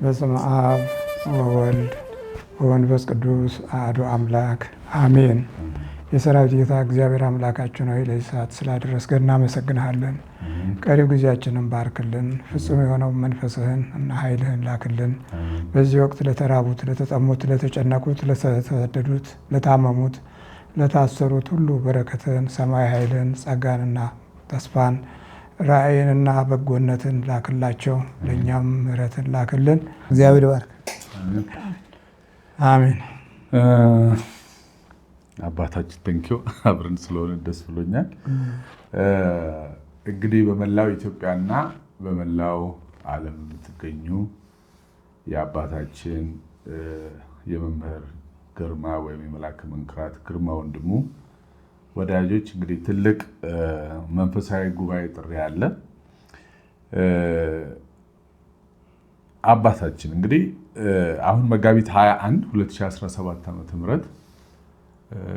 በስመ አብ ወወልድ ወመንፈስ ቅዱስ አሐዱ አምላክ አሜን። የሰራዊት ጌታ እግዚአብሔር አምላካችን ሆይ ለዚህ ሰዓት ስላደረስከን እናመሰግንሃለን። ቀሪው ጊዜያችንን ባርክልን፣ ፍጹም የሆነው መንፈስህን እና ኃይልህን ላክልን። በዚህ ወቅት ለተራቡት፣ ለተጠሙት፣ ለተጨነቁት፣ ለተሰደዱት፣ ለታመሙት፣ ለታሰሩት ሁሉ በረከትን፣ ሰማይ ኃይልን፣ ጸጋንና ተስፋን ራእይንና በጎነትን ላክላቸው። ለእኛም ምሕረትን ላክልን። እግዚአብሔር ባርክ። አሜን። አባታችን ተንኪው አብረን ስለሆነ ደስ ብሎኛል። እንግዲህ በመላው ኢትዮጵያና በመላው ዓለም የምትገኙ የአባታችን የመምህር ግርማ ወይም የመልአከ መንክራት ግርማ ወንድሙ ወዳጆች እንግዲህ ትልቅ መንፈሳዊ ጉባኤ ጥሪ አለ። አባታችን እንግዲህ አሁን መጋቢት 21 2017 ዓ.ም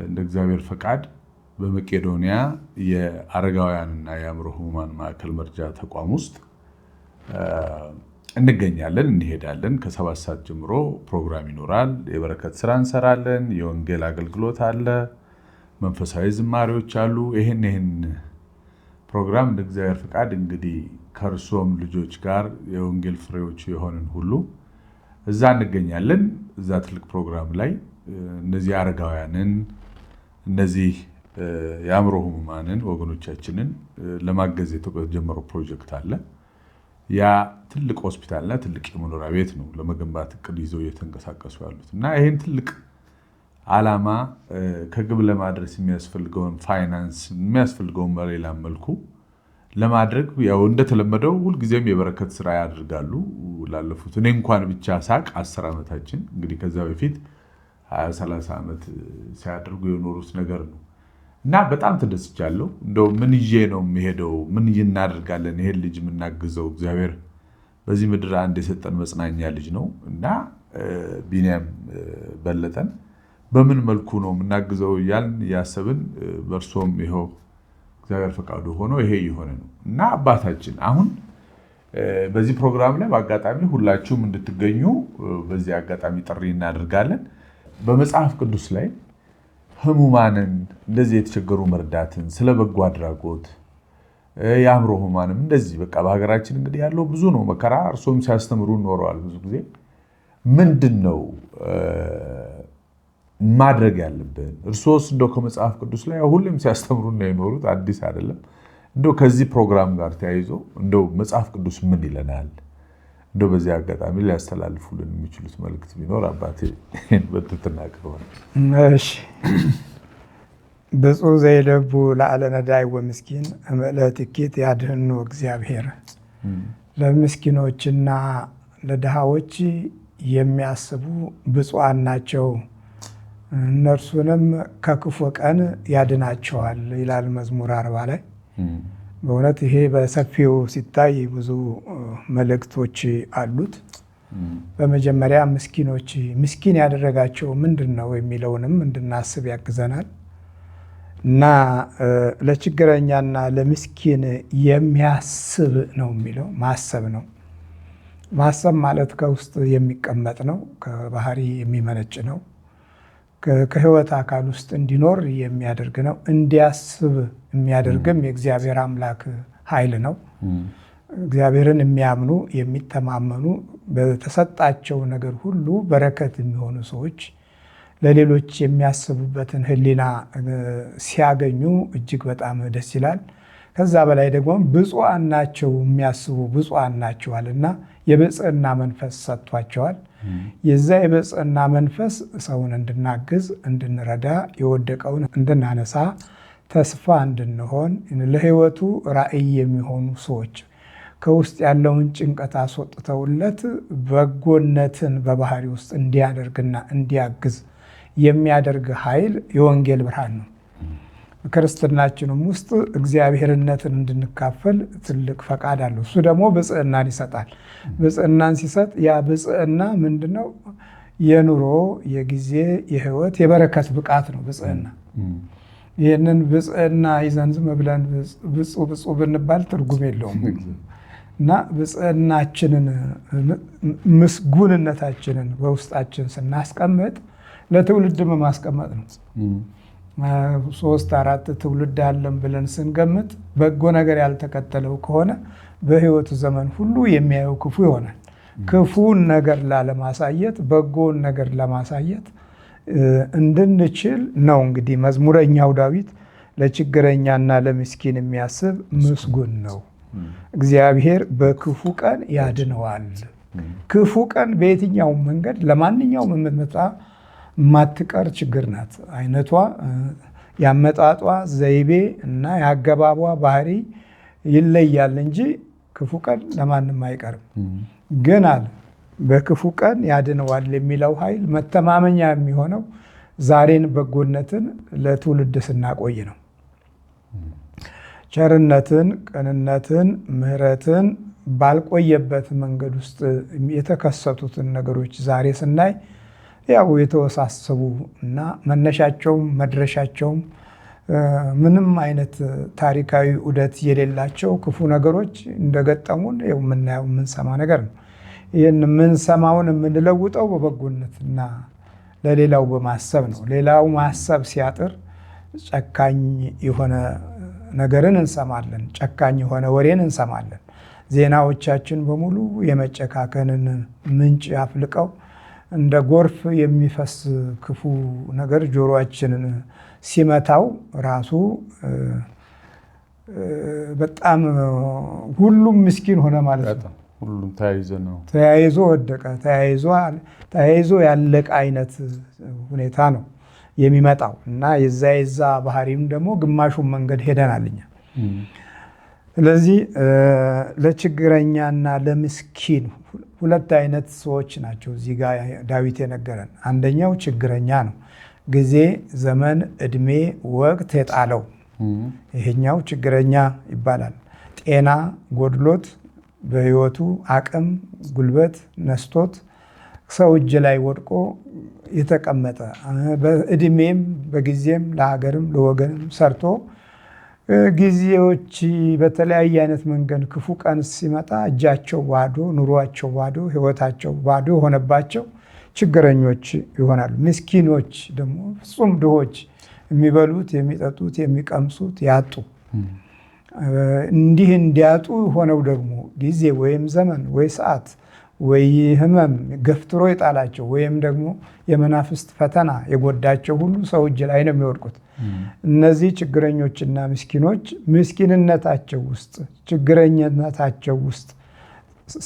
እንደ እግዚአብሔር ፈቃድ በመቄዶንያ የአረጋውያንና የአእምሮ ህሙማን ማዕከል መርጃ ተቋም ውስጥ እንገኛለን፣ እንሄዳለን። ከ7 ሰዓት ጀምሮ ፕሮግራም ይኖራል። የበረከት ስራ እንሰራለን። የወንጌል አገልግሎት አለ። መንፈሳዊ ዝማሬዎች አሉ። ይህን ፕሮግራም እንደ እግዚአብሔር ፈቃድ እንግዲህ ከእርሶም ልጆች ጋር የወንጌል ፍሬዎች የሆንን ሁሉ እዛ እንገኛለን። እዛ ትልቅ ፕሮግራም ላይ እነዚህ አረጋውያንን እነዚህ የአእምሮ ህሙማንን ወገኖቻችንን ለማገዝ የተጀመረው ፕሮጀክት አለ። ያ ትልቅ ሆስፒታልና ትልቅ የመኖሪያ ቤት ነው ለመገንባት እቅድ ይዘው እየተንቀሳቀሱ ያሉት እና ይህን ትልቅ ዓላማ ከግብ ለማድረስ የሚያስፈልገውን ፋይናንስ የሚያስፈልገውን በሌላ መልኩ ለማድረግ ያው እንደተለመደው ሁልጊዜም የበረከት ስራ ያደርጋሉ። ላለፉት እኔ እንኳን ብቻ ሳቅ 10 ዓመታችን እንግዲህ ከዛ በፊት 20-30 ዓመት ሲያደርጉ የኖሩት ነገር ነው እና በጣም ተደስቻለሁ። እንደው ምን ይዤ ነው የሚሄደው? ምን እናደርጋለን? ይሄን ልጅ የምናግዘው እግዚአብሔር በዚህ ምድር አንድ የሰጠን መጽናኛ ልጅ ነው እና ቢኒያም በለጠን በምን መልኩ ነው የምናግዘው እያልን እያሰብን በእርሶም ይኸው እግዚአብሔር ፈቃዱ ሆኖ ይሄ የሆነ ነው እና አባታችን አሁን በዚህ ፕሮግራም ላይ በአጋጣሚ ሁላችሁም እንድትገኙ በዚህ አጋጣሚ ጥሪ እናደርጋለን። በመጽሐፍ ቅዱስ ላይ ህሙማንን እንደዚህ የተቸገሩ መርዳትን፣ ስለ በጎ አድራጎት የአእምሮ ህሙማንም እንደዚህ በቃ በሀገራችን እንግዲህ ያለው ብዙ ነው መከራ። እርሶም ሲያስተምሩ ኖረዋል ብዙ ጊዜ። ምንድን ነው ማድረግ ያለብን? እርሶስ እንደው ከመጽሐፍ ቅዱስ ላይ ሁሌም ሲያስተምሩ ነው የኖሩት፣ አዲስ አይደለም። እንደው ከዚህ ፕሮግራም ጋር ተያይዞ እንደው መጽሐፍ ቅዱስ ምን ይለናል? እንደው በዚህ አጋጣሚ ሊያስተላልፉልን የሚችሉት መልእክት ቢኖር አባቴ በትህትና ቀርባል። እሺ። ብፁዕ ዘይለቡ ለዓለ ነዳይ ወምስኪን እምዕለትኪት ያድኅኖ እግዚአብሔር። ለምስኪኖችና ለድሃዎች የሚያስቡ ብፁዓን ናቸው፣ እነርሱንም ከክፉ ቀን ያድናቸዋል ይላል መዝሙር 40 ላይ። በእውነት ይሄ በሰፊው ሲታይ ብዙ መልእክቶች አሉት። በመጀመሪያ ምስኪኖች ምስኪን ያደረጋቸው ምንድን ነው የሚለውንም እንድናስብ ያግዘናል እና ለችግረኛና ለምስኪን የሚያስብ ነው የሚለው ማሰብ ነው። ማሰብ ማለት ከውስጥ የሚቀመጥ ነው፣ ከባህሪ የሚመነጭ ነው፣ ከህይወት አካል ውስጥ እንዲኖር የሚያደርግ ነው። እንዲያስብ የሚያደርግም የእግዚአብሔር አምላክ ኃይል ነው። እግዚአብሔርን የሚያምኑ የሚተማመኑ፣ በተሰጣቸው ነገር ሁሉ በረከት የሚሆኑ ሰዎች ለሌሎች የሚያስቡበትን ህሊና ሲያገኙ እጅግ በጣም ደስ ይላል። ከዛ በላይ ደግሞ ብፁዓን ናቸው የሚያስቡ ብፁዓን ናቸዋልና የብፅዕና መንፈስ ሰጥቷቸዋል። የዛ የብፅዕና መንፈስ ሰውን እንድናግዝ፣ እንድንረዳ፣ የወደቀውን እንድናነሳ፣ ተስፋ እንድንሆን፣ ለህይወቱ ራዕይ የሚሆኑ ሰዎች ከውስጥ ያለውን ጭንቀት አስወጥተውለት በጎነትን በባህሪ ውስጥ እንዲያደርግና እንዲያግዝ የሚያደርግ ኃይል የወንጌል ብርሃን ነው። ክርስትናችንም ውስጥ እግዚአብሔርነትን እንድንካፈል ትልቅ ፈቃድ አለው። እሱ ደግሞ ብፅዕናን ይሰጣል። ብፅዕናን ሲሰጥ ያ ብፅዕና ምንድነው? የኑሮ የጊዜ የህይወት የበረከት ብቃት ነው ብፅዕና። ይህንን ብፅዕና ይዘን ዝም ብለን ብፁዕ ብፁዕ ብንባል ትርጉም የለውም። እና ብፅዕናችንን ምስጉንነታችንን በውስጣችን ስናስቀምጥ ለትውልድም ማስቀመጥ ነው። 3-4 ትውልድ አለን ብለን ስንገምት በጎ ነገር ያልተከተለው ከሆነ በህይወት ዘመን ሁሉ የሚያየው ክፉ ይሆናል። ክፉን ነገር ላለማሳየት በጎን ነገር ለማሳየት እንድንችል ነው። እንግዲህ መዝሙረኛው ዳዊት ለችግረኛና ለምስኪን የሚያስብ ምስጉን ነው፣ እግዚአብሔር በክፉ ቀን ያድነዋል። ክፉ ቀን በየትኛውም መንገድ ለማንኛውም የምትመጣ የማትቀር ችግር ናት። አይነቷ፣ ያመጣጧ ዘይቤ እና የአገባቧ ባህሪ ይለያል እንጂ ክፉ ቀን ለማንም አይቀርም። ግን አለ በክፉ ቀን ያድነዋል የሚለው ኃይል መተማመኛ የሚሆነው ዛሬን በጎነትን ለትውልድ ስናቆይ ነው። ቸርነትን፣ ቅንነትን፣ ምሕረትን ባልቆየበት መንገድ ውስጥ የተከሰቱትን ነገሮች ዛሬ ስናይ ያው የተወሳሰቡ እና መነሻቸውም መድረሻቸውም ምንም አይነት ታሪካዊ ዑደት የሌላቸው ክፉ ነገሮች እንደገጠሙን የምናየው የምንሰማ ነገር ነው። ይህን የምንሰማውን የምንለውጠው በበጎነትና ለሌላው በማሰብ ነው። ሌላው ማሰብ ሲያጥር ጨካኝ የሆነ ነገርን እንሰማለን፣ ጨካኝ የሆነ ወሬን እንሰማለን። ዜናዎቻችን በሙሉ የመጨካከንን ምንጭ አፍልቀው እንደ ጎርፍ የሚፈስ ክፉ ነገር ጆሮአችንን ሲመታው ራሱ በጣም ሁሉም ምስኪን ሆነ ማለት ነው። ሁሉም ተያይዞ ወደቀ፣ ተያይዞ ያለቀ አይነት ሁኔታ ነው የሚመጣው እና የዛ ባህሪም ደግሞ ግማሹን መንገድ ሄደናልኛ። ስለዚህ ለችግረኛና ለምስኪን ሁለት አይነት ሰዎች ናቸው እዚህ ጋር ዳዊት የነገረን። አንደኛው ችግረኛ ነው፣ ጊዜ፣ ዘመን፣ እድሜ፣ ወቅት የጣለው ይሄኛው ችግረኛ ይባላል። ጤና ጎድሎት በህይወቱ አቅም ጉልበት ነስቶት ሰው እጅ ላይ ወድቆ የተቀመጠ በእድሜም በጊዜም ለሀገርም ለወገንም ሰርቶ ጊዜዎች በተለያየ አይነት መንገድ ክፉ ቀን ሲመጣ እጃቸው ባዶ፣ ኑሯቸው ባዶ፣ ህይወታቸው ባዶ የሆነባቸው ችግረኞች ይሆናሉ። ምስኪኖች ደግሞ ፍጹም ድሆች፣ የሚበሉት የሚጠጡት የሚቀምሱት ያጡ፣ እንዲህ እንዲያጡ ሆነው ደግሞ ጊዜ ወይም ዘመን ወይ ሰዓት ወይ ህመም ገፍትሮ የጣላቸው ወይም ደግሞ የመናፍስት ፈተና የጎዳቸው ሁሉ ሰው እጅ ላይ ነው የሚወድቁት። እነዚህ ችግረኞችና ምስኪኖች ምስኪንነታቸው ውስጥ ችግረኝነታቸው ውስጥ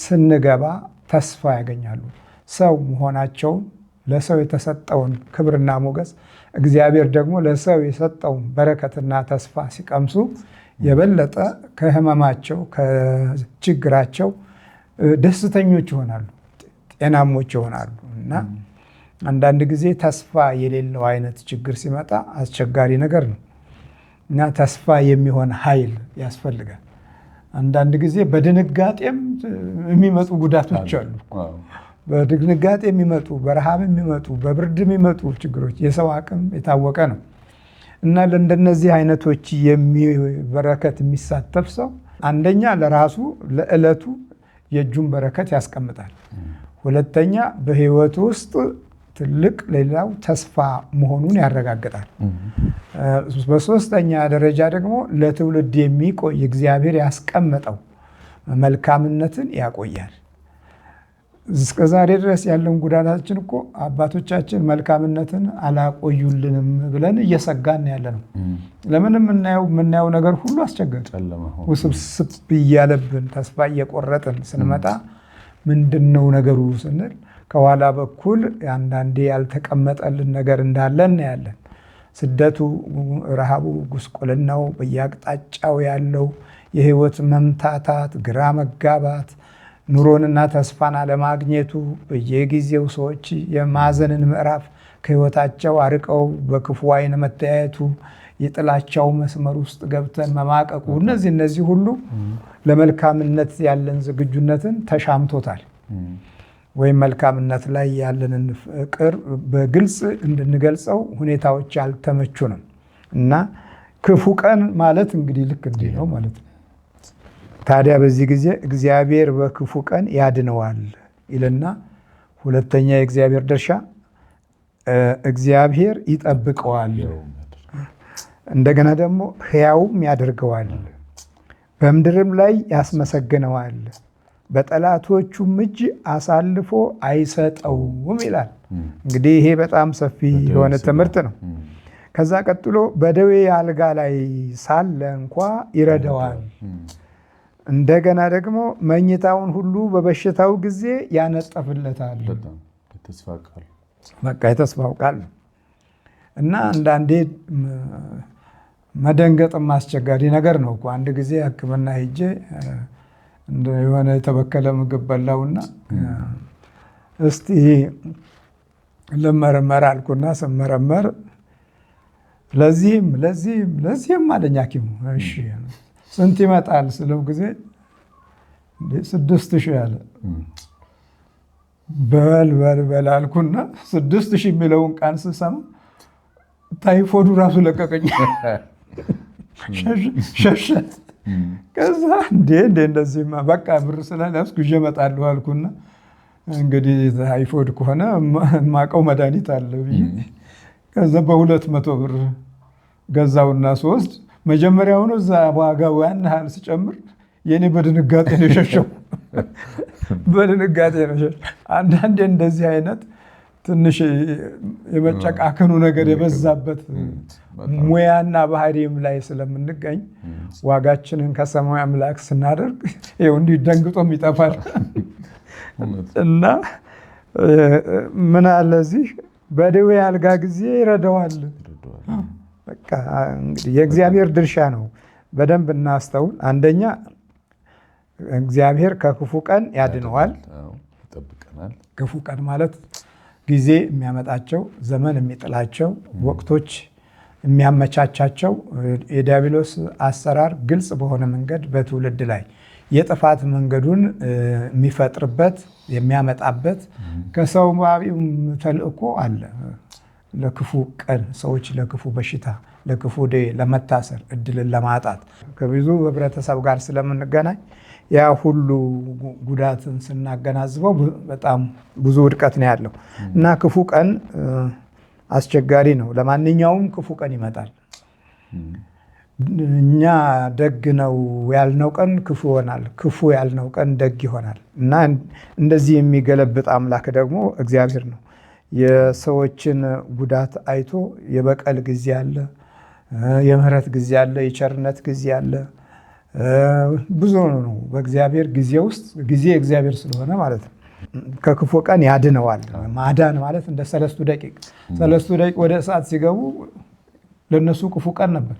ስንገባ ተስፋ ያገኛሉ። ሰው መሆናቸውን ለሰው የተሰጠውን ክብርና ሞገስ እግዚአብሔር ደግሞ ለሰው የሰጠውን በረከትና ተስፋ ሲቀምሱ የበለጠ ከህመማቸው ከችግራቸው ደስተኞች ይሆናሉ፣ ጤናሞች ይሆናሉ። እና አንዳንድ ጊዜ ተስፋ የሌለው አይነት ችግር ሲመጣ አስቸጋሪ ነገር ነው እና ተስፋ የሚሆን ኃይል ያስፈልጋል። አንዳንድ ጊዜ በድንጋጤም የሚመጡ ጉዳቶች አሉ። በድንጋጤ የሚመጡ፣ በረሃብ የሚመጡ፣ በብርድ የሚመጡ ችግሮች የሰው አቅም የታወቀ ነው እና ለእንደነዚህ አይነቶች በረከት የሚሳተፍ ሰው አንደኛ ለራሱ ለዕለቱ የእጁን በረከት ያስቀምጣል። ሁለተኛ በህይወቱ ውስጥ ትልቅ ሌላው ተስፋ መሆኑን ያረጋግጣል። በሶስተኛ ደረጃ ደግሞ ለትውልድ የሚቆይ እግዚአብሔር ያስቀመጠው መልካምነትን ያቆያል። እስከ ዛሬ ድረስ ያለውን ጉዳታችን እኮ አባቶቻችን መልካምነትን አላቆዩልንም ብለን እየሰጋን ያለ ነው። ለምን የምናየው ነገር ሁሉ አስቸጋሪ ውስብስብ እያለብን ተስፋ እየቆረጥን ስንመጣ ምንድን ነው ነገሩ ስንል ከኋላ በኩል አንዳንዴ ያልተቀመጠልን ነገር እንዳለ እናያለን። ስደቱ፣ ረሃቡ፣ ጉስቁልናው፣ በየአቅጣጫው ያለው የህይወት መምታታት፣ ግራ መጋባት፣ ኑሮንና ተስፋን አለማግኘቱ፣ በየጊዜው ሰዎች የማዘንን ምዕራፍ ከህይወታቸው አርቀው በክፉ አይን መተያየቱ፣ የጥላቻው መስመር ውስጥ ገብተን መማቀቁ፣ እነዚህ ሁሉ ለመልካምነት ያለን ዝግጁነትን ተሻምቶታል። ወይም መልካምነት ላይ ያለንን ፍቅር በግልጽ እንድንገልጸው ሁኔታዎች ያልተመቹንም እና ክፉ ቀን ማለት እንግዲህ ልክ እንዲህ ነው ማለት ነው። ታዲያ በዚህ ጊዜ እግዚአብሔር በክፉ ቀን ያድነዋል ይልና፣ ሁለተኛ የእግዚአብሔር ድርሻ እግዚአብሔር ይጠብቀዋል፣ እንደገና ደግሞ ሕያውም ያደርገዋል፣ በምድርም ላይ ያስመሰግነዋል፣ በጠላቶቹም እጅ አሳልፎ አይሰጠውም ይላል። እንግዲህ ይሄ በጣም ሰፊ የሆነ ትምህርት ነው። ከዛ ቀጥሎ በደዌ አልጋ ላይ ሳለ እንኳ ይረዳዋል፣ እንደገና ደግሞ መኝታውን ሁሉ በበሽታው ጊዜ ያነጠፍለታል። በቃ የተስፋው ቃል ነው እና አንዳንዴ መደንገጥም አስቸጋሪ ነገር ነው እኮ። አንድ ጊዜ ሕክምና ሄጄ የሆነ የተበከለ ምግብ በላውና እስቲ ልመረመር አልኩና ስመረመር ለዚህም አለኝ ሐኪሙ። እሺ ስንት ይመጣል ስለው ጊዜ 6,000 ያለ። በል አልኩና 6,000 የሚለውን ቃል ስሰማ ታይፎዱ ራሱ ለቀቀኝ፣ ሸሸ። ከዛ እንደዚህማ በቃ ብር ስለያዝኩ ይዤ እመጣለሁ አልኩና እንግዲህ ታይፎድ ከሆነ የማውቀው መድኃኒት አለ ብዬ ከዛ በ200 ብር ገዛውና ስወስድ መጀመሪያውኑ እዛ ዋጋው ያን ያህል ሲጨምር የኔ በድንጋጤ ነው የሸሸው። በድንጋጤ ነው የሸሸው። አንዳንዴ እንደዚህ አይነት ትንሽ የመጨቃከኑ ነገር የበዛበት ሙያና ባህሪም ላይ ስለምንገኝ ዋጋችንን ከሰማይ አምላክ ስናደርግ ይኸው እንዲህ ደንግጦም ይጠፋል። እና ምን አለ እዚህ በደዌ አልጋ ጊዜ ይረዳዋል። በቃ እንግዲህ የእግዚአብሔር ድርሻ ነው። በደንብ እናስተውል። አንደኛ እግዚአብሔር ከክፉ ቀን ያድነዋል። ክፉ ቀን ማለት ጊዜ የሚያመጣቸው፣ ዘመን የሚጥላቸው፣ ወቅቶች የሚያመቻቻቸው፣ የዲያብሎስ አሰራር ግልጽ በሆነ መንገድ በትውልድ ላይ የጥፋት መንገዱን የሚፈጥርበት የሚያመጣበት ከሰማያዊው ተልእኮ አለ። ለክፉ ቀን ሰዎች ለክፉ በሽታ፣ ለክፉ ደዌ፣ ለመታሰር፣ እድልን ለማጣት ከብዙ ህብረተሰብ ጋር ስለምንገናኝ ያ ሁሉ ጉዳትን ስናገናዝበው በጣም ብዙ ውድቀት ነው ያለው እና ክፉ ቀን አስቸጋሪ ነው። ለማንኛውም ክፉ ቀን ይመጣል። እኛ ደግ ነው ያልነው ቀን ክፉ ይሆናል፣ ክፉ ያልነው ቀን ደግ ይሆናል እና እንደዚህ የሚገለብጥ አምላክ ደግሞ እግዚአብሔር ነው። የሰዎችን ጉዳት አይቶ የበቀል ጊዜ አለ፣ የምህረት ጊዜ አለ፣ የቸርነት ጊዜ አለ። ብዙ ነው በእግዚአብሔር ጊዜ ውስጥ። ጊዜ እግዚአብሔር ስለሆነ ማለት ነው። ከክፉ ቀን ያድነዋል። ማዳን ማለት እንደ 3 ደቂቅ 3 ደቂቅ ወደ እሳት ሲገቡ ለነሱ ክፉ ቀን ነበር።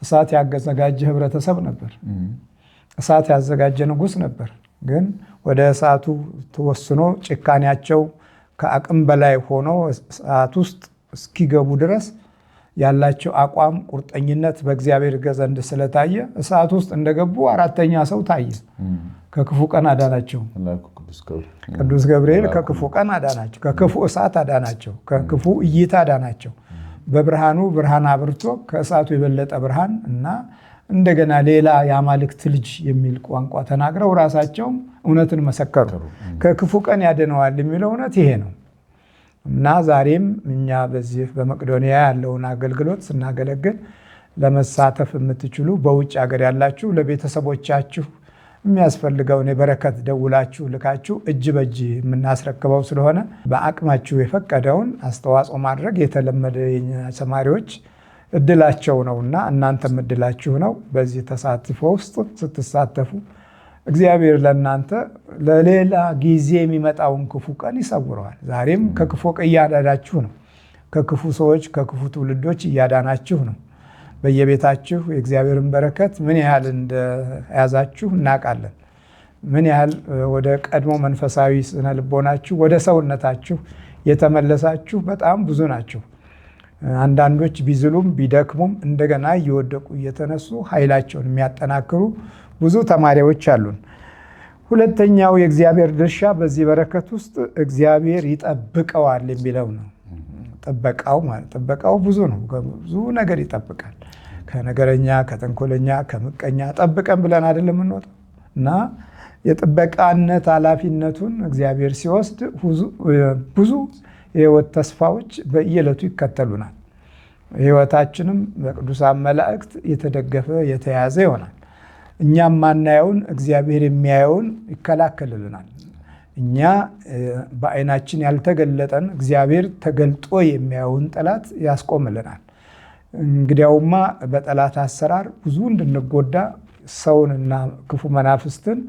እሳት ያዘጋጀ ህብረተሰብ ነበር። እሳት ያዘጋጀ ንጉሥ ነበር። ግን ወደ እሳቱ ተወስኖ ጭካኔያቸው ከአቅም በላይ ሆኖ እሳት ውስጥ እስኪገቡ ድረስ ያላቸው አቋም ቁርጠኝነት በእግዚአብሔር ዘንድ ስለታየ እሳት ውስጥ እንደገቡ 4ኛ ሰው ታየ። ከክፉ ቀን አዳናቸው። ቅዱስ ገብርኤል ከክፉ ቀን አዳናቸው፣ ከክፉ እሳት አዳናቸው፣ ከክፉ እይታ አዳናቸው። በብርሃኑ ብርሃን አብርቶ ከእሳቱ የበለጠ ብርሃን እና እንደገና ሌላ የአማልክት ልጅ የሚል ቋንቋ ተናግረው ራሳቸውም እውነትን መሰከሩ። ከክፉ ቀን ያድነዋል የሚለው እውነት ይሄ ነው እና ዛሬም እኛ በዚህ በመቄዶንያ ያለውን አገልግሎት ስናገለግል ለመሳተፍ የምትችሉ በውጭ ሀገር ያላችሁ ለቤተሰቦቻችሁ የሚያስፈልገውን የበረከት ደውላችሁ ልካችሁ እጅ በእጅ የምናስረክበው ስለሆነ በአቅማችሁ የፈቀደውን አስተዋጽኦ ማድረግ የተለመደ የኛ ተማሪዎች እድላቸው ነውና እናንተም እድላችሁ ነው። በዚህ ተሳትፎ ውስጥ ስትሳተፉ እግዚአብሔር ለእናንተ ለሌላ ጊዜ የሚመጣውን ክፉ ቀን ይሰውረዋል። ዛሬም ከክፉ ቀን እያዳናችሁ ነው። ከክፉ ሰዎች፣ ከክፉ ትውልዶች እያዳናችሁ ነው። በየቤታችሁ የእግዚአብሔርን በረከት ምን ያህል እንደያዛችሁ እናውቃለን። ምን ያህል ወደ ቀድሞ መንፈሳዊ ስነ ልቦናችሁ ወደ ሰውነታችሁ የተመለሳችሁ በጣም ብዙ ናቸው። አንዳንዶች ቢዝሉም ቢደክሙም እንደገና እየወደቁ እየተነሱ ኃይላቸውን የሚያጠናክሩ ብዙ ተማሪዎች አሉን። ሁለተኛው የእግዚአብሔር ድርሻ በዚህ በረከት ውስጥ እግዚአብሔር ይጠብቀዋል የሚለው ነው። ጥበቃው ብዙ ነው። ብዙ ነገር ይጠብቃል። ከነገረኛ፣ ከተንኮለኛ፣ ከምቀኛ ጠብቀን ብለን አይደለም የምንወጣው። እና የጥበቃነት ኃላፊነቱን እግዚአብሔር ሲወስድ ብዙ የህይወት ተስፋዎች በየዕለቱ ይከተሉናል። ህይወታችንም በቅዱሳን መላእክት የተደገፈ የተያዘ ይሆናል። እኛም ማናየውን እግዚአብሔር የሚያየውን ይከላከልልናል። እኛ በዓይናችን ያልተገለጠን እግዚአብሔር ተገልጦ የሚያየውን ጠላት ያስቆምልናል። እንግዲያውማ በጠላት አሰራር ብዙ እንድንጎዳ ሰውንና ክፉ መናፍስትን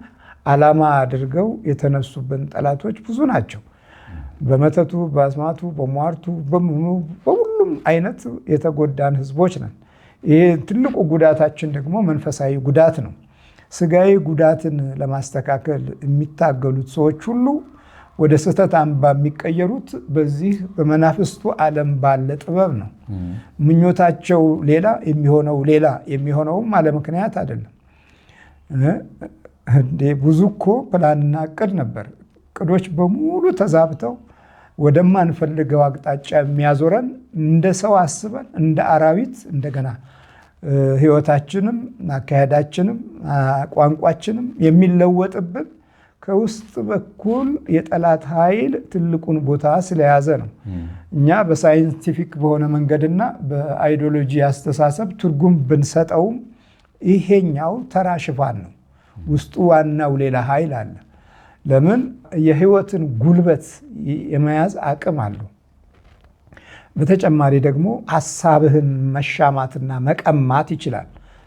ዓላማ አድርገው የተነሱብን ጠላቶች ብዙ ናቸው። በመተቱ፣ በአስማቱ፣ በሟርቱ፣ በሁሉም አይነት የተጎዳን ህዝቦች ነን። ይሄ ትልቁ ጉዳታችን ደግሞ መንፈሳዊ ጉዳት ነው። ስጋዊ ጉዳትን ለማስተካከል የሚታገሉት ሰዎች ሁሉ ወደ ስህተት አምባ የሚቀየሩት በዚህ በመናፍስቱ ዓለም ባለ ጥበብ ነው። ምኞታቸው ሌላ የሚሆነው ሌላ የሚሆነውም አለ ምክንያት አይደለም። ብዙ እኮ ፕላንና እቅድ ነበር። እቅዶች በሙሉ ተዛብተው ወደማንፈልገው አቅጣጫ የሚያዞረን እንደ ሰው አስበን እንደ አራዊት እንደገና ህይወታችንም አካሄዳችንም ቋንቋችንም የሚለወጥብን ከውስጥ በኩል የጠላት ኃይል ትልቁን ቦታ ስለያዘ ነው። እኛ በሳይንቲፊክ በሆነ መንገድና በአይዲዮሎጂ አስተሳሰብ ትርጉም ብንሰጠውም ይሄኛው ተራ ሽፋን ነው። ውስጡ ዋናው ሌላ ኃይል አለ። ለምን? የህይወትን ጉልበት የመያዝ አቅም አለው። በተጨማሪ ደግሞ ሐሳብህን መሻማትና መቀማት ይችላል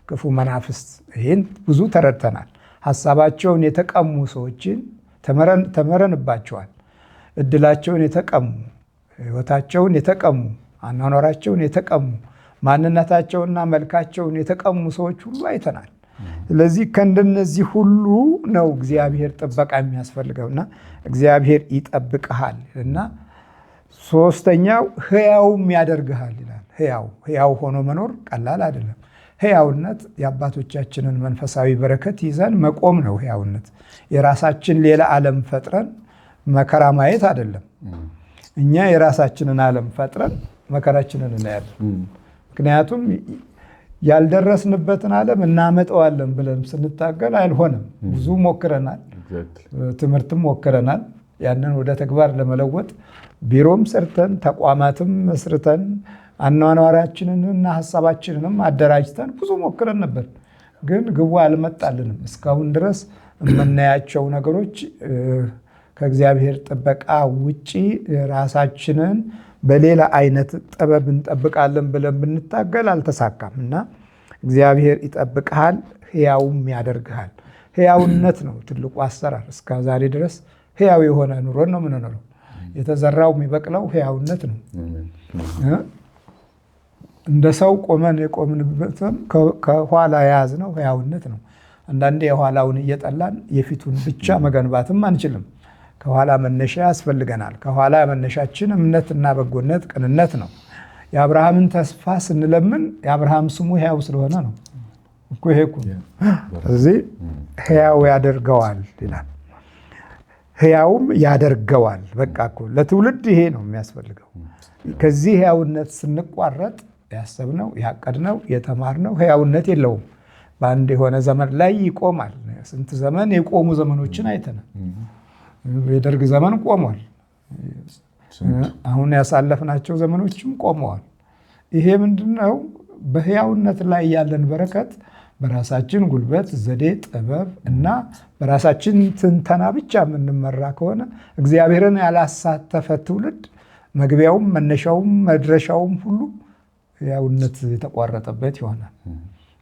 ክፉ መናፍስት። ይህን ብዙ ተረድተናል። ሐሳባቸውን የተቀሙ ሰዎችን ተመረንባቸዋል። እድላቸውን የተቀሙ፣ ህይወታቸውን የተቀሙ፣ አኗኗራቸውን የተቀሙ፣ ማንነታቸውና መልካቸውን የተቀሙ ሰዎች ሁሉ አይተናል። ስለዚህ ከእንደነዚህ ሁሉ ነው እግዚአብሔር ጥበቃ የሚያስፈልገውና እግዚአብሔር ይጠብቅሃል እና ሶስተኛው ሕያውም ያደርግሃል ይላል። ሕያው ሆኖ መኖር ቀላል አይደለም። ሕያውነት የአባቶቻችንን መንፈሳዊ በረከት ይዘን መቆም ነው። ሕያውነት የራሳችን ሌላ ዓለም ፈጥረን መከራ ማየት አይደለም። እኛ የራሳችንን ዓለም ፈጥረን መከራችንን እናያለን። ምክንያቱም ያልደረስንበትን ዓለም እናመጣዋለን ብለን ስንታገል አልሆነም። ብዙ ሞክረናል፣ ትምህርትም ሞክረናል። ያንን ወደ ተግባር ለመለወጥ ቢሮም ሰርተን ተቋማትም መስርተን አኗኗራችንንና ሀሳባችንንም አደራጅተን ብዙ ሞክረን ነበር። ግን ግቡ አልመጣልንም። እስካሁን ድረስ የምናያቸው ነገሮች ከእግዚአብሔር ጥበቃ ውጪ ራሳችንን በሌላ አይነት ጥበብ እንጠብቃለን ብለን ብንታገል አልተሳካም እና እግዚአብሔር ይጠብቅሃል፣ ሕያውም ያደርግሃል። ሕያውነት ነው ትልቁ አሰራር። እስከ ዛሬ ድረስ ሕያው የሆነ ኑሮን ነው የምንኖረው። የተዘራው የሚበቅለው ሕያውነት ነው። እንደ ሰው ቆመን የቆምንበትም ከኋላ የያዝነው ሕያውነት ነው። አንዳንዴ የኋላውን እየጠላን የፊቱን ብቻ መገንባትም አንችልም። ከኋላ መነሻ ያስፈልገናል። ከኋላ መነሻችን እምነትና በጎነት፣ ቅንነት ነው። የአብርሃምን ተስፋ ስንለምን የአብርሃም ስሙ ሕያው ስለሆነ ነው እኮ። ይሄ እኮ እዚህ ሕያው ያደርገዋል ይላል። ሕያውም ያደርገዋል። በቃ እኮ ለትውልድ ይሄ ነው የሚያስፈልገው። ከዚህ ሕያውነት ስንቋረጥ ያሰብነው፣ ያቀድነው፣ የተማርነው ሕያውነት የለውም። በአንድ የሆነ ዘመን ላይ ይቆማል። ስንት ዘመን የቆሙ ዘመኖችን አይተናል። የደርግ ዘመን ቆሟል። አሁን ያሳለፍናቸው ዘመኖችም ቆመዋል። ይሄ ምንድነው? በሕያውነት ላይ ያለን በረከት በራሳችን ጉልበት፣ ዘዴ፣ ጥበብ እና በራሳችን ትንተና ብቻ የምንመራ ከሆነ እግዚአብሔርን ያላሳተፈ ትውልድ መግቢያውም መነሻውም መድረሻውም ሁሉ ሕያውነት የተቋረጠበት ይሆናል።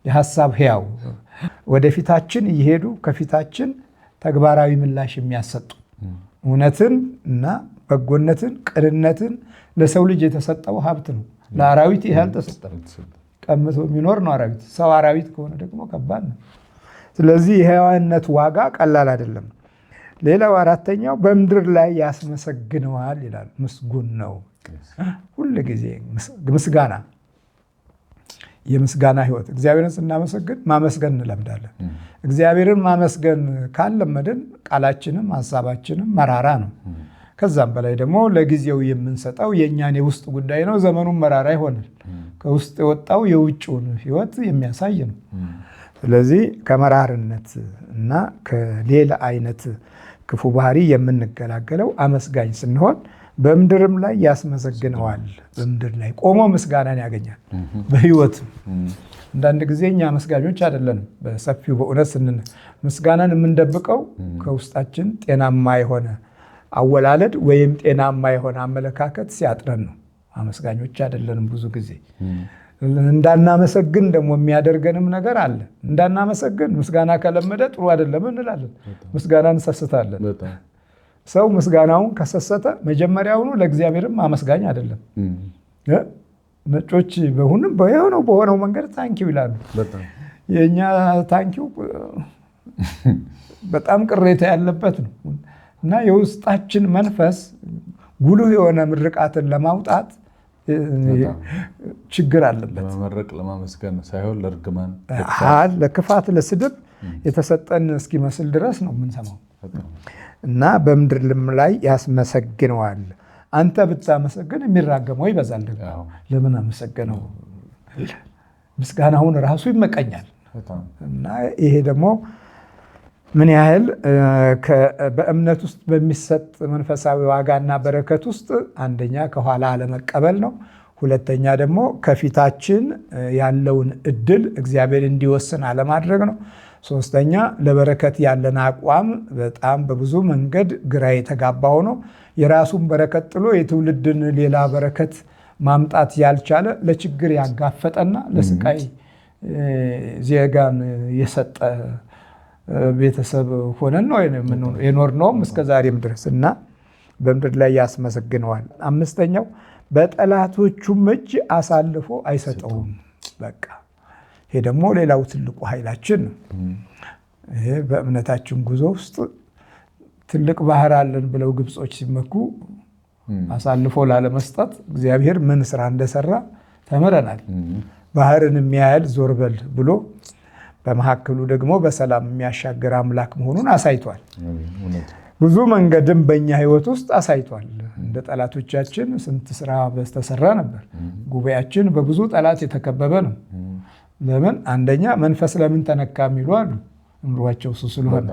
የሀሳብ ሕያው ወደፊታችን እየሄዱ ከፊታችን ተግባራዊ ምላሽ የሚያሰጡ እውነትን እና በጎነትን፣ ቅንነትን ለሰው ልጅ የተሰጠው ሀብት ነው። ለአራዊት ይህ አልተሰጠም። ቀምቶ የሚኖር ነው አራዊት። ሰው አራዊት ከሆነ ደግሞ ከባድ ነው። ስለዚህ የሕያውነት ዋጋ ቀላል አይደለም። ሌላው አራተኛው በምድር ላይ ያስመሰግነዋል ይላል። ምስጉን ነው ሁል ጊዜ ምስጋና፣ የምስጋና ህይወት። እግዚአብሔርን ስናመሰግን ማመስገን እንለምዳለን። እግዚአብሔርን ማመስገን ካለመድን ቃላችንም ሀሳባችንም መራራ ነው። ከዛም በላይ ደግሞ ለጊዜው የምንሰጠው የእኛን የውስጥ ጉዳይ ነው። ዘመኑን መራራ ይሆናል። ከውስጥ የወጣው የውጭውን ህይወት የሚያሳይ ነው። ስለዚህ ከመራርነት እና ከሌላ አይነት ክፉ ባህሪ የምንገላገለው አመስጋኝ ስንሆን በምድርም ላይ ያስመሰግነዋል። በምድር ላይ ቆሞ ምስጋናን ያገኛል። በህይወት አንዳንድ ጊዜ እኛ አመስጋኞች አይደለንም። በሰፊው በእውነት ምስጋናን የምንደብቀው ከውስጣችን ጤናማ የሆነ አወላለድ ወይም ጤናማ የሆነ አመለካከት ሲያጥረን ነው። አመስጋኞች አይደለንም። ብዙ ጊዜ እንዳናመሰግን ደግሞ የሚያደርገንም ነገር አለ። እንዳናመሰግን ምስጋና ከለመደ ጥሩ አይደለም እንላለን። ምስጋና እንሰስታለን። ሰው ምስጋናውን ከሰሰተ መጀመሪያውኑ ለእግዚአብሔርም አመስጋኝ አይደለም። ነጮች በሆነው መንገድ ታንኪው ይላሉ። የእኛ ታንኪው በጣም ቅሬታ ያለበት ነው እና የውስጣችን መንፈስ ጉልህ የሆነ ምርቃትን ለማውጣት ችግር አለበት። ለመመረቅ ለማመስገን ሳይሆን ለእርግማን፣ ለክፋት፣ ለስድብ የተሰጠን እስኪመስል ድረስ ነው የምንሰማው። እና በምድርም ላይ ያስመሰግነዋል። አንተ ብታመሰግን የሚራገመው ይበዛል። ለምን አመሰገነው? ምስጋናውን ራሱ ይመቀኛል። እና ይሄ ደግሞ ምን ያህል በእምነት ውስጥ በሚሰጥ መንፈሳዊ ዋጋና በረከት ውስጥ አንደኛ ከኋላ አለመቀበል ነው። ሁለተኛ ደግሞ ከፊታችን ያለውን እድል እግዚአብሔር እንዲወስን አለማድረግ ነው። ሶስተኛ ለበረከት ያለን አቋም በጣም በብዙ መንገድ ግራ የተጋባው ነው። የራሱን በረከት ጥሎ የትውልድን ሌላ በረከት ማምጣት ያልቻለ ለችግር ያጋፈጠና ለስቃይ ዜጋን የሰጠ ቤተሰብ ሆነን ነው የኖርነውም እስከ ዛሬም ድረስ እና በምድር ላይ ያስመሰግነዋል። አምስተኛው በጠላቶቹም እጅ አሳልፎ አይሰጠውም። በቃ ይሄ ደግሞ ሌላው ትልቁ ኃይላችን ነው። ይሄ በእምነታችን ጉዞ ውስጥ ትልቅ ባህር አለን ብለው ግብጾች ሲመኩ አሳልፎ ላለመስጠት እግዚአብሔር ምን ስራ እንደሰራ ተምረናል። ባህርን የሚያህል ዞር በል ብሎ በመካከሉ ደግሞ በሰላም የሚያሻገር አምላክ መሆኑን አሳይቷል። ብዙ መንገድም በእኛ ህይወት ውስጥ አሳይቷል። እንደ ጠላቶቻችን ስንት ስራ በስተሰራ ነበር። ጉባኤያችን በብዙ ጠላት የተከበበ ነው። ለምን? አንደኛ መንፈስ ለምን ተነካ የሚሉ አሉ፣ እምሯቸው እሱ ስለሆነ።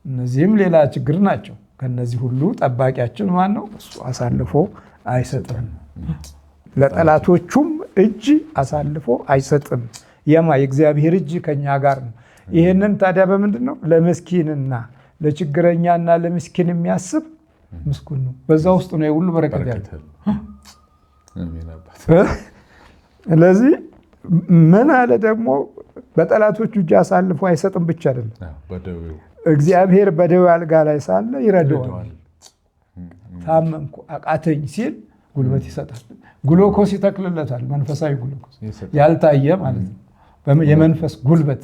እነዚህም ሌላ ችግር ናቸው። ከነዚህ ሁሉ ጠባቂያችን ማን ነው? እሱ አሳልፎ አይሰጥም። ለጠላቶቹም እጅ አሳልፎ አይሰጥም። የእግዚአብሔር እጅ ከኛ ጋር ነው። ይህንን ታዲያ በምንድን ነው? ለምስኪንና ለችግረኛና ለምስኪን የሚያስብ ምስጉን ነው። በዛ ውስጥ ነው የሁሉ በረከት ያለው። ስለዚህ ምን አለ ደግሞ በጠላቶቹ እጅ አሳልፎ አይሰጥም ብቻ አይደለም፣ እግዚአብሔር በደዌ አልጋ ላይ ሳለ ይረዳዋል። ታመምኩ አቃተኝ ሲል ጉልበት ይሰጣል። ግሉኮስ ይተክልለታል። መንፈሳዊ ግሉኮስ ያልታየ ማለት ነው። የመንፈስ ጉልበት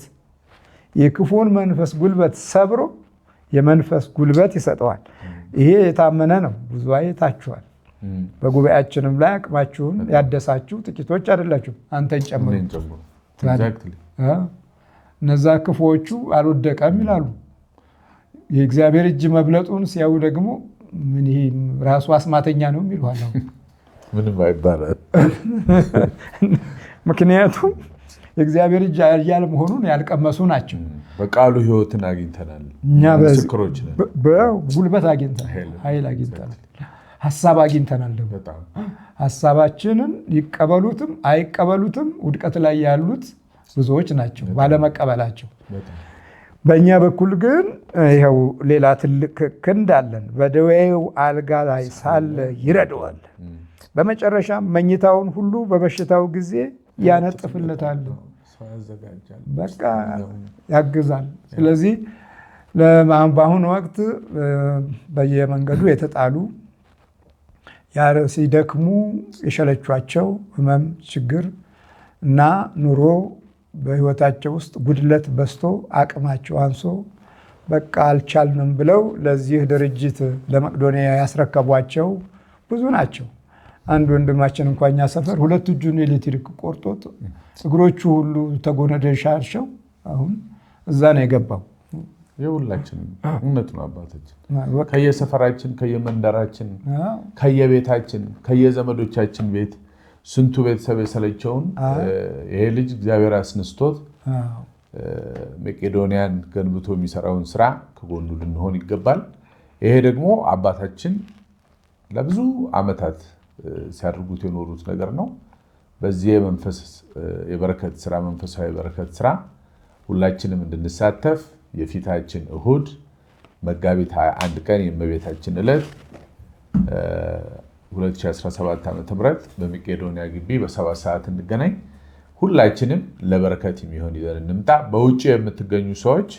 የክፉን መንፈስ ጉልበት ሰብሮ የመንፈስ ጉልበት ይሰጠዋል። ይሄ የታመነ ነው። ብዙ አይታችኋል። በጉባኤያችንም ላይ አቅማችሁን ያደሳችሁ ጥቂቶች አይደላችሁ፣ አንተን ጨምሮ። እነዛ ክፉዎቹ አልወደቀም ይላሉ። የእግዚአብሔር እጅ መብለጡን ሲያዩ ደግሞ ምን ይሄ ራሱ አስማተኛ ነው የሚሉሃል። ምንም አይባላል። ምክንያቱም የእግዚአብሔር እጅ ኃያል መሆኑን ያልቀመሱ ናቸው። በቃሉ ሕይወትን አግኝተናል። እኛ ምስክሮች ነን። በጉልበት አግኝተናል፣ ኃይል አግኝተናል፣ ሀሳብ አግኝተናል። ደግሞ ሀሳባችንን ይቀበሉትም አይቀበሉትም ውድቀት ላይ ያሉት ብዙዎች ናቸው ባለመቀበላቸው። በእኛ በኩል ግን ይኸው ሌላ ትልቅ ክንድ አለን። በደዌው አልጋ ላይ ሳለ ይረዳዋል። በመጨረሻም መኝታውን ሁሉ በበሽታው ጊዜ ያነጥፍለታል። በቃ ያግዛል። ስለዚህ በአሁኑ ወቅት በየመንገዱ የተጣሉ ሲደክሙ የሸለቿቸው ህመም፣ ችግር እና ኑሮ በህይወታቸው ውስጥ ጉድለት በዝቶ አቅማቸው አንሶ በቃ አልቻልንም ብለው ለዚህ ድርጅት ለመቅዶኒያ ያስረከቧቸው ብዙ ናቸው። አንድ ወንድማችን እንኳን እኛ ሰፈር 2 እጁን ኤሌክትሪክ ቆርጦት እግሮቹ ሁሉ ተጎነደሻቸው አሁን እዛ ነው የገባው። የሁላችን እውነት ነው አባታችን። ከየሰፈራችን፣ ከየመንደራችን፣ ከየቤታችን፣ ከየዘመዶቻችን ቤት ስንቱ ቤተሰብ የሰለቸውን ይሄ ልጅ እግዚአብሔር አስነስቶት መቄዶንያን ገንብቶ የሚሰራውን ስራ ከጎኑ ልንሆን ይገባል። ይሄ ደግሞ አባታችን ለብዙ ዓመታት ሲያደርጉት የኖሩት ነገር ነው። በዚህ የበረከት ስራ መንፈሳዊ የበረከት ስራ ሁላችንም እንድንሳተፍ የፊታችን እሁድ መጋቢት 21 ቀን የእመቤታችን ዕለት 2017 ዓ.ም በመቄዶንያ ግቢ በ7 ሰዓት እንገናኝ። ሁላችንም ለበረከት የሚሆን ይዘን እንምጣ። በውጭ የምትገኙ ሰዎች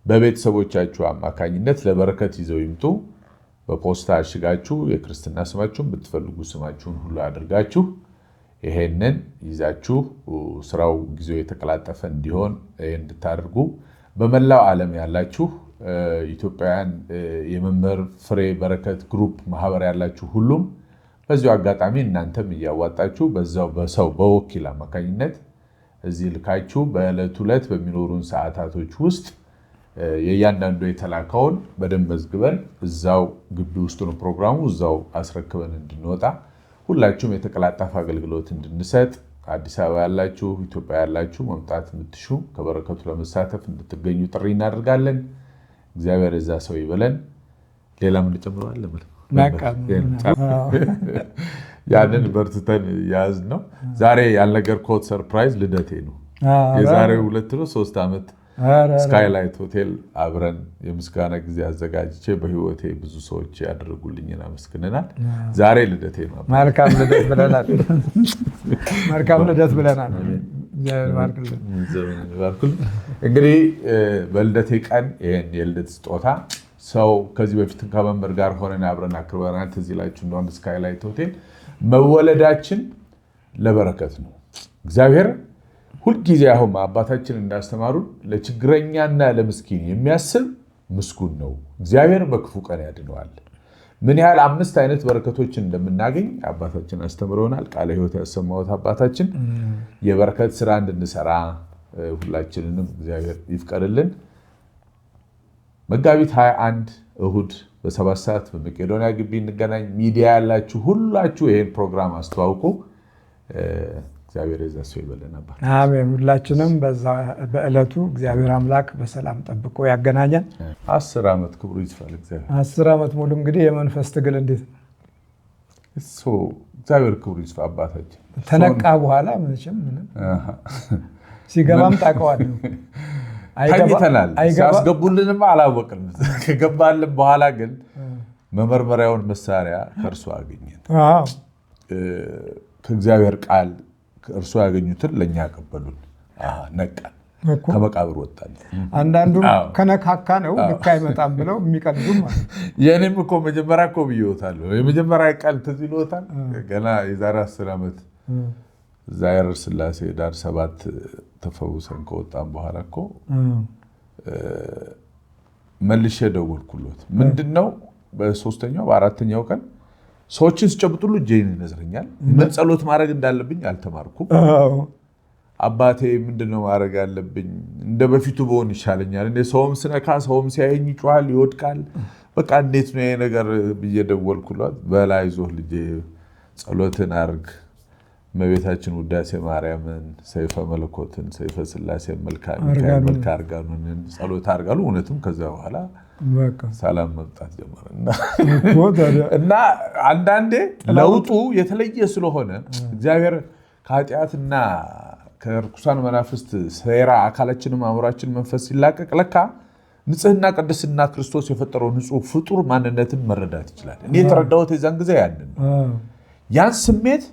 በቤተሰቦቻችሁ አማካኝነት ለበረከት ይዘው ይምጡ። በፖስታ አሽጋችሁ የክርስትና ስማችሁን ብትፈልጉ ስማችሁን ሁሉ አድርጋችሁ ይሄንን ይዛችሁ ስራው ጊዜው የተቀላጠፈ እንዲሆን እንድታደርጉ በመላው ዓለም ያላችሁ ኢትዮጵያውያን የመምህር ፍሬ በረከት ግሩፕ ማህበር ያላችሁ ሁሉም በዚሁ አጋጣሚ እናንተም እያዋጣችሁ በዛው በሰው በወኪል አማካኝነት እዚህ ልካችሁ በዕለት ዕለት በሚኖሩን ሰዓታቶች ውስጥ የእያንዳንዱ የተላከውን በደንብ መዝግበን እዛው ግቢ ውስጥ ነው ፕሮግራሙ እዛው አስረክበን እንድንወጣ ሁላችሁም የተቀላጠፈ አገልግሎት እንድንሰጥ አዲስ አበባ ያላችሁ ኢትዮጵያ ያላችሁ መምጣት የምትሹ ከበረከቱ ለመሳተፍ እንድትገኙ ጥሪ እናደርጋለን። እግዚአብሔር እዛ ሰው ይበለን። ሌላ ምን ጨምረዋል? ያንን በርትተን ያዝ ነው። ዛሬ ያልነገርኩት ሰርፕራይዝ ልደቴ ነው። የዛሬ 2 ነው 3 ዓመት ስካይላይት ሆቴል አብረን የምስጋና ጊዜ አዘጋጅቼ በህይወቴ ብዙ ሰዎች ያደረጉልኝን አመስግነናል። ዛሬ ልደቴ ነው። መልካም ልደት ብለናል። መልካም ልደት ብለናል። እንግዲህ በልደቴ ቀን ይሄን የልደት ስጦታ ሰው ከዚህ በፊት ከመምህር ጋር ሆነን አብረን አክብረናል። ትዝ ይላችሁ እንደሆነ ስካይላይት ሆቴል መወለዳችን ለበረከት ነው። እግዚአብሔር ሁልጊዜ አሁን አባታችን እንዳስተማሩን ለችግረኛና ለምስኪን የሚያስብ ምስጉን ነው፣ እግዚአብሔር በክፉ ቀን ያድነዋል። ምን ያህል 5 አይነት በረከቶችን እንደምናገኝ አባታችን አስተምረውናል። ቃለ ሕይወት ያሰማሁት አባታችን የበረከት ስራ እንድንሰራ ሁላችንንም እግዚአብሔር ይፍቀድልን። መጋቢት 21 እሁድ በ7 ሰዓት በመቄዶንያ ግቢ እንገናኝ። ሚዲያ ያላችሁ ሁላችሁ ይሄን ፕሮግራም አስተዋውቁ። እግዚአብሔር የዛ ሰው ይበለን። አሜን። ሁላችንም በዕለቱ እግዚአብሔር አምላክ በሰላም ጠብቆ ያገናኘን። 10 ዓመት ክብሩ ይስፋል እግዚአብሔር። 10 ዓመት ሙሉ እንግዲህ የመንፈስ ትግል እንዴት እሱ እግዚአብሔር ክብሩ ይስፋ። አባታችን ተነቃ በኋላ ምንም ሲገባም ታውቀዋለህ። አይተናል። ሲያስገቡልንም አላወቅንም። ከገባልን በኋላ ግን መመርመሪያውን መሳሪያ ከእርሱ አገኘን። ከእግዚአብሔር ቃል እርሱ ያገኙትን ለእኛ ያቀበሉን። ነቃን፣ ከመቃብር ወጣን። አንዳንዱ ከነካካ ነው ልክ አይመጣም ብለው የሚቀልዱም ማለት። የእኔም እኮ መጀመሪያ እኮ ብዬዎታለሁ። የመጀመሪያ ቃል ትዝ ይልዎታል። ገና የዛሬ 10 ዓመት እዛ የረር ስላሴ ዳር 7 ተፈውሰን ከወጣን በኋላ እኮ መልሼ ደወልኩሎት። ምንድነው በ3ኛው በ4ኛው ቀን ሰዎችን ስጨብጡሉ እጄን ይነዝረኛል። ምን ጸሎት ማድረግ እንዳለብኝ አልተማርኩም። አባቴ ምንድነው ማድረግ ያለብኝ? እንደ በፊቱ በሆን ይሻለኛል። እንደ ሰውም ስነካ ሰውም ሲያየኝ ይጮሃል፣ ይወድቃል። በቃ እንዴት ነው ይሄ ነገር ብዬ ደወልኩሎት። በላይ አይዞህ ልጄ ጸሎትን አርግ፣ እመቤታችን ውዳሴ ማርያምን፣ ሰይፈ መለኮትን፣ ሰይፈ ስላሴን፣ መልካ ሚካኤል፣ መልካ አርጋኑንን ጸሎት አርጋሉ። እውነቱም ከዛ በኋላ ሰላም መምጣት ጀመረ እና አንዳንዴ ለውጡ የተለየ ስለሆነ እግዚአብሔር ከኃጢአትና ከርኩሳን መናፍስት ሴራ አካላችንም አእምሯችን መንፈስ ሲላቀቅ ለካ ንጽህና ቅድስና ክርስቶስ የፈጠረው ንጹህ ፍጡር ማንነትን መረዳት ይችላል። እኔ የተረዳሁት የዛን ጊዜ ያንን ያን ስሜት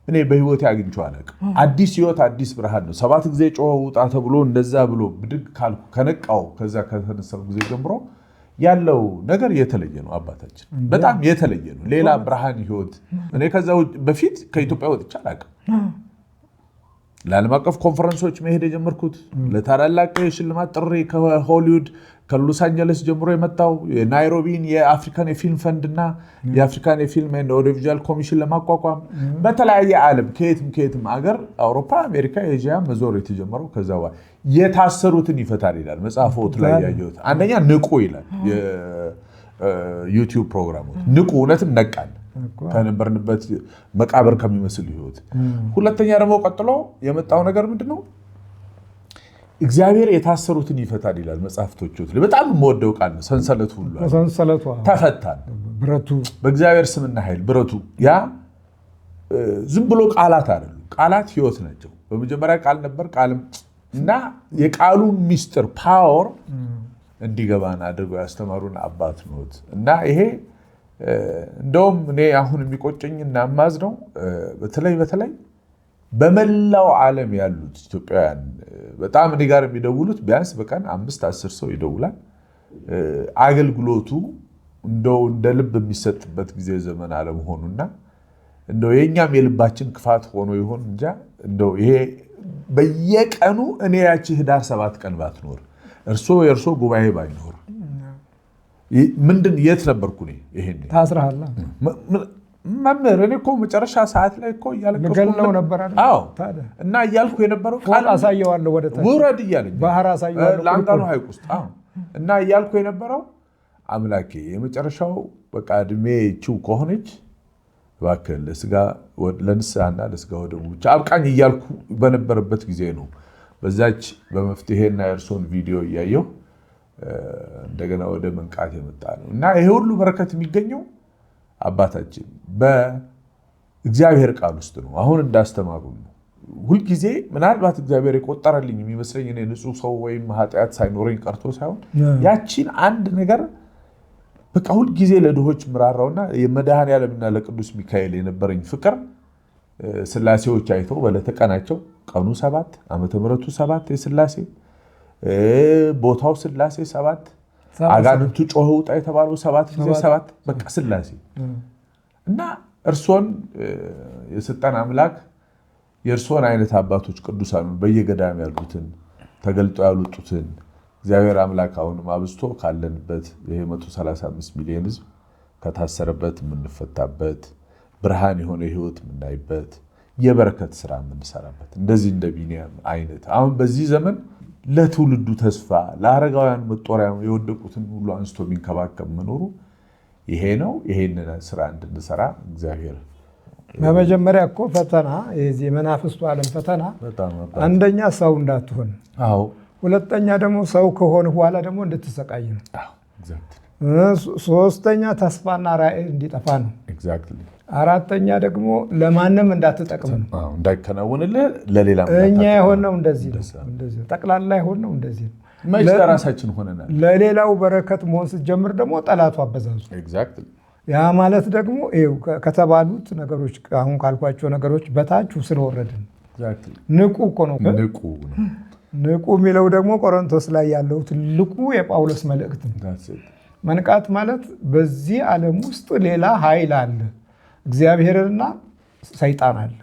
እኔ በህይወቴ አግኝቼው አላውቅም። አዲስ ህይወት አዲስ ብርሃን ነው። 7 ጊዜ ጮኸ ውጣ ተብሎ እንደዛ ብሎ ብድግ ካልኩ ከነቃው ከዛ ከተነሳው ጊዜ ጀምሮ ያለው ነገር የተለየ ነው። አባታችን በጣም የተለየ ነው። ሌላ ብርሃን ህይወት። እኔ ከዛ በፊት ከኢትዮጵያ ወጥቼ አላውቅም። ለዓለም አቀፍ ኮንፈረንሶች መሄድ የጀመርኩት ለታላላቅ የሽልማት ጥሪ ከሆሊውድ ከሎስ አንጀለስ ጀምሮ የመጣው የናይሮቢን የአፍሪካን የፊልም ፈንድና የአፍሪካን የፊልም ኤንድ ኦዲዮቪዥዋል ኮሚሽን ለማቋቋም በተለያየ ዓለም ከየትም ሀገር አውሮፓ፣ አሜሪካ፣ ኤዥያ መዞር የተጀመረው ከዛ በኋላ የታሰሩትን ይፈታል ይላል መጽሐፎት ላይ ያየሁት። አንደኛ ንቁ ይላል የዩቲዩብ ፕሮግራሞች ንቁ፣ እውነትም ነቃል ከነበርንበት መቃብር ከሚመስል ህይወት። ሁለተኛ ደግሞ ቀጥሎ የመጣው ነገር ምንድነው? እግዚአብሔር የታሰሩትን ይፈታል ይላል መጽሐፍቶቹ። በጣም የምወደው ቃል ነው። ሰንሰለቱ ሁሉ ተፈታል። ብረቱ በእግዚአብሔር ስምና ኃይል ብረቱ። ያ ዝም ብሎ ቃላት አይደሉም። ቃላት ህይወት ናቸው። በመጀመሪያ ቃል ነበር፣ ቃልም እና የቃሉን ሚስጥር ፓወር እንዲገባን አድርገው ያስተማሩን አባት ኖት እና ይሄ እንደውም እኔ አሁን የሚቆጨኝና የማዝነው በተለይ በመላው ዓለም ያሉት ኢትዮጵያውያን በጣም እኔ ጋር የሚደውሉት ቢያንስ በቀን 5-10 ሰው ይደውላል። አገልግሎቱ እንደው እንደ ልብ የሚሰጥበት ጊዜ ዘመን አለመሆኑና እንደው የኛም የልባችን ክፋት ሆኖ ይሆን እንጃ እንደው ይሄ በየቀኑ እኔ ያቺ ህዳር 7 ቀን ባትኖር የእርሶ ጉባኤ ባይኖር ምንድን የት ነበርኩ እኔ? ይሄን ታስረሃል መምህር እኔ እኮ መጨረሻ ሰዓት ላይ እኮ እያለቀስኩ ነበር አይደል? አዎ። እና እያልኩ የነበረው ቃል አሳየዋለሁ ወደ ታች ውረድ እያለኝ ባህር አሳየዋለሁ ላንጋኖ ሐይቅ ውስጥ አዎ። እና እያልኩ የነበረው አምላኬ የመጨረሻው በቃ እድሜ ቺው ከሆነች እባክህ ለንስሐና ለስጋ ወደሙ ብቻ አብቃኝ እያልኩ በነበረበት ጊዜ ነው በዛች በመፍትሄና የእርሶን ቪዲዮ እያየሁ እንደገና ወደ መንቃት የመጣ ነው። እና ይሄ ሁሉ በረከት የሚገኘው አባታችን በእግዚአብሔር ቃል ውስጥ ነው። አሁን እንዳስተማሩ ነው። ሁልጊዜ ምናልባት እግዚአብሔር የቆጠረልኝ የሚመስለኝ እኔ ንጹህ ሰው ወይም ኃጢአት ሳይኖረኝ ቀርቶ ሳይሆን ያቺን አንድ ነገር በቃ ሁልጊዜ ለድሆች ምራራውና የመድኃኔዓለምና ለቅዱስ ሚካኤል የነበረኝ ፍቅር ስላሴዎች አይተው በዕለተ ቀናቸው ቀኑ 7 ዓመተ ምሕረቱ 7 የስላሴ ቦታው ስላሴ 7 አጋንንቱ ጮኸ ውጣ የተባለው 7 ጊዜ 7 በቃ ስላሴ እና እርሶን የሰጠን አምላክ የእርሶን አይነት አባቶች ቅዱሳን በየገዳም ያሉትን ተገልጦ ያሉጡትን እግዚአብሔር አምላክ አሁንም አብዝቶ ካለንበት ይሄ 135 ሚሊዮን ህዝብ ከታሰረበት የምንፈታበት ብርሃን የሆነ ህይወት የምናይበት የበረከት ስራ የምንሰራበት እንደዚህ እንደ ቢኒያም አይነት አሁን በዚህ ዘመን ለትውልዱ ተስፋ ለአረጋውያን መጦሪያ የወደቁትን ሁሉ አንስቶ የሚንከባከብ መኖሩ ይሄ ነው። ይሄንን ስራ እንድንሰራ እግዚአብሔር በመጀመሪያ እኮ ፈተና የዚህ መናፍስቱ ዓለም ፈተና አንደኛ ሰው እንዳትሆን፣ አዎ፣ ሁለተኛ ደግሞ ሰው ከሆነ በኋላ ደግሞ እንድትሰቃይ ነው። ሶስተኛ ተስፋና ራዕይ እንዲጠፋ ነው። አራተኛ ደግሞ ለማንም እንዳትጠቅም ነው፣ እንዳይከናወንልህ ለሌላ እኛ የሆነው እንደዚህ ነው። ጠቅላላ የሆነው እንደዚህ ነው። ራሳችን ሆነናል። ለሌላው በረከት መሆን ስትጀምር ደግሞ ጠላቱ አበዛዙ። ያ ማለት ደግሞ ከተባሉት ነገሮች አሁን ካልኳቸው ነገሮች በታች ስለወረድን ንቁ እኮ ነው። ንቁ የሚለው ደግሞ ቆሮንቶስ ላይ ያለው ትልቁ የጳውሎስ መልእክት ነው። መንቃት ማለት በዚህ ዓለም ውስጥ ሌላ ኃይል አለ፣ እግዚአብሔርና ሰይጣን አለ፣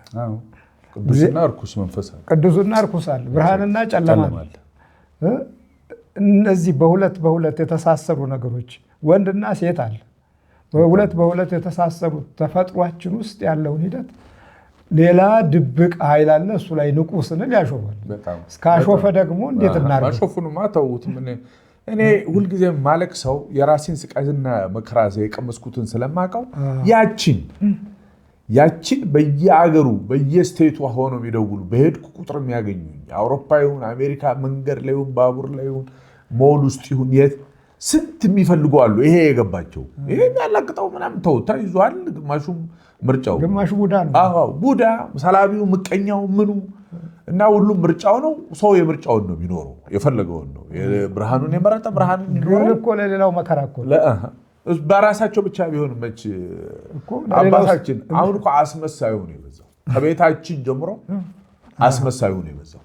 ቅዱስና እርኩስ መንፈስ አለ፣ ቅዱስና እርኩስ አለ፣ ብርሃንና ጨለማ አለ። እነዚህ በሁለት የተሳሰሩ ነገሮች ወንድና ሴት አለ። በሁለት የተሳሰሩ ተፈጥሯችን ውስጥ ያለውን ሂደት ሌላ ድብቅ ኃይል አለ። እሱ ላይ ንቁ ስንል ያሾፋል። እስካሾፈ ደግሞ እንዴት እናርገው? ማሾፉንማ ተውት። እኔ ሁልጊዜ ማለቅ ሰው የራሴን ስቃይና መከራ የቀመስኩትን ስለማውቀው ያችን በየአገሩ በየስቴቱ ሆነው የሚደውሉ በሄድኩ ቁጥር የሚያገኙኝ አውሮፓ ይሁን አሜሪካ መንገድ ላይ ይሁን ባቡር ላይ ይሁን ሞል ውስጥ ይሁን የት ስንት የሚፈልጉ አሉ። ይሄ የገባቸው ይሄ የሚያላግጠው ምናምን ተውታ ይዟል። ግማሹም ምርጫው ግማሹ ቡዳ ነው። አዎ ቡዳ፣ ሰላቢው፣ ምቀኛው ምኑ እና ሁሉም ምርጫው ነው። ሰው የምርጫውን ነው የሚኖረው፣ የፈለገውን ነው። ብርሃኑን የመረጠ ብርሃኑን ይኖራል እኮ ለሌላው መከራ እኮ በራሳቸው ብቻ ቢሆን መች አባታችን አሁን እኮ አስመሳዩ ነው የበዛው። ከቤታችን ጀምሮ አስመሳዩ ነው የበዛው።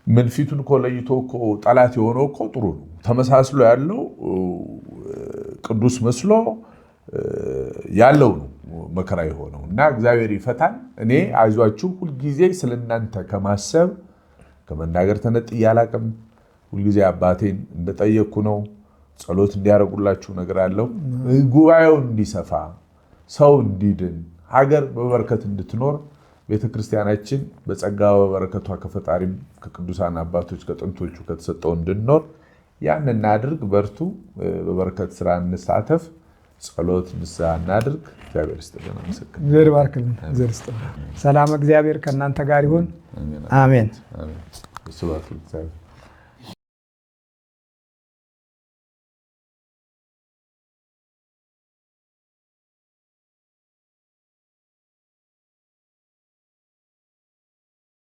ምን ፊቱን እኮ ለይቶ እኮ ጠላት የሆነው እኮ ጥሩ ነው ተመሳስሎ ያለው ቅዱስ መስሎ ያለው ነው መከራ የሆነው እና እግዚአብሔር ይፈታን። እኔ አይዟችሁ ሁልጊዜ ስለናንተ ከማሰብ ከመናገር ተነጥዬ አላቅም። ሁልጊዜ አባቴን እንደጠየቅኩ ነው። ጸሎት እንዲያደርጉላችሁ ነገር አለው። ጉባኤው እንዲሰፋ፣ ሰው እንዲድን፣ ሀገር በበረከት እንድትኖር ቤተክርስቲያናችን በጸጋ በበረከቷ ከፈጣሪም ከቅዱሳን አባቶች ከጥንቶቹ ከተሰጠው እንድንኖር ያን እናድርግ። በርቱ፣ በበረከት ስራ እንሳተፍ፣ ጸሎት ንስሐ እናድርግ። እግዚአብሔር ይስጥልን። እግዚአብሔር ባርክልን። ሰላም እግዚአብሔር ከእናንተ ጋር ይሁን። አሜን። ስብሐት ለእግዚአብሔር።